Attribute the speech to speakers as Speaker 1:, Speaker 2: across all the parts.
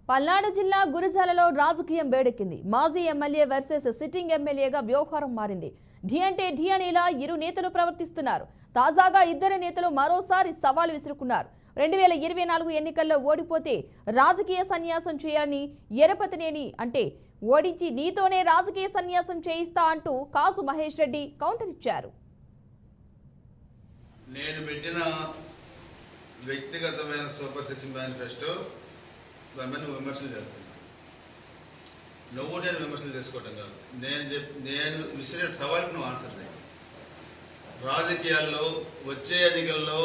Speaker 1: పల్నాడు జిల్లా గురజాలలో రాజకీయం వేడెక్కింది. మాజీ ఎమ్మెల్యే వర్సెస్ సిట్టింగ్ ఎమ్మెల్యేగా వ్యవహారం మారింది. ఢీ అంటే ఢీ అనేలా ఇరు నేతలు ప్రవర్తిస్తున్నారు. తాజాగా ఇద్దరు నేతలు మరోసారి సవాల్ విసురుకున్నారు. 2024 ఎన్నికల్లో ఓడిపోతే రాజకీయ సన్యాసం చేయాలని ఎరపతినేని అంటే ఓడించి నీతోనే రాజకీయ సన్యాసం చేయిస్తా అంటూ కాసు మహేష్ రెడ్డి కౌంటర్ ఇచ్చారు.
Speaker 2: నేను పెట్టిన వ్యక్తిగతమైన సూపర్ 6 మేనిఫెస్టో దాన్ని విమర్శలు చేస్తున్నాను. నువ్వు నేను విమర్శలు చేసుకోవటం కాదు. నేను విసిరే సవాల్కి నువ్వు ఆన్సర్ చేయాలి. రాజకీయాల్లో వచ్చే ఎన్నికల్లో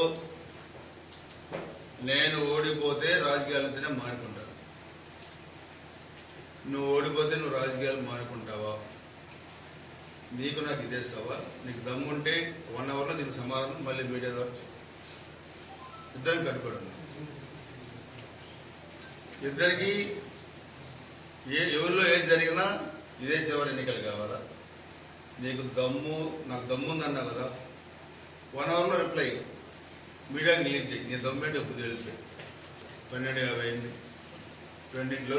Speaker 2: నేను ఓడిపోతే రాజకీయాల నుంచినే మానుకుంటాను. నువ్వు ఓడిపోతే నువ్వు రాజకీయాలు మానుకుంటావా? నీకు నాకు ఇదే సవాల్. నీకు దమ్ముంటే 1 అవర్లో నీకు సమాధానం మళ్ళీ మీడియా ద్వారా చెప్పు. ఇద్దరం కనుక్కోవడం. ఇద్దరికి ఎవరిలో ఏది జరిగినా ఇదే చివరి ఎన్నికలు కావాలా? నీకు దమ్ము, నాకు దమ్ము ఉందన్నావు కదా, 1 అవర్లో రిప్లై మీడియాకి రిలీజ్ చేయి. నీ దమ్ము ఏంటి ఎప్పుడు తెలిస్తే 12:50 అయింది. 20లో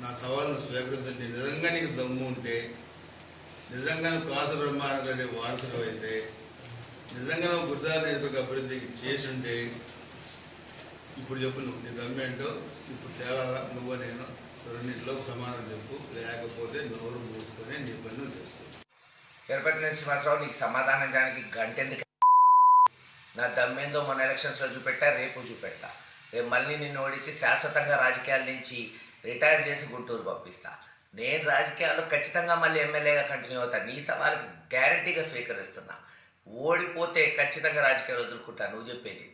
Speaker 2: నా సవాల్ను స్వీకరించండి. నిజంగా నీకు దమ్ము ఉంటే, నిజంగా నువ్వు కాసు బ్రహ్మానంద వారసుడు అయితే, నిజంగా నువ్వు గుజరాత్ నియోజకవర్గ అభివృద్ధికి చేసి ఉంటే ఇప్పుడు చెప్పు. నువ్వు నీ దమ్మేంటో ఇప్పుడు తేవాలా? నువ్వు నేను రెండింటిలో సమాధానం చెప్పు. లేకపోతే నోరు మూసుకొని నీ పని నువ్వు చేసుకో.
Speaker 3: తిరుపతి శ్రీనివాసరావు, నీకు సమాధానం చేయడానికి గంట ఎందుకు? నా దమ్మేందో మొన్న ఎలక్షన్స్లో చూపెట్టా, రేపు చూపెడతా. రేపు మళ్ళీ నిన్ను ఓడించి శాశ్వతంగా రాజకీయాల నుంచి రిటైర్ చేసి గుంటూరు పంపిస్తా. నేను రాజకీయాల్లో ఖచ్చితంగా మళ్ళీ ఎమ్మెల్యేగా కంటిన్యూ అవుతా. నీ సవాలు గ్యారంటీగా స్వీకరిస్తున్నా. ఓడిపోతే ఖచ్చితంగా రాజకీయాలు వదులుకుంటా. నువ్వు చెప్పేది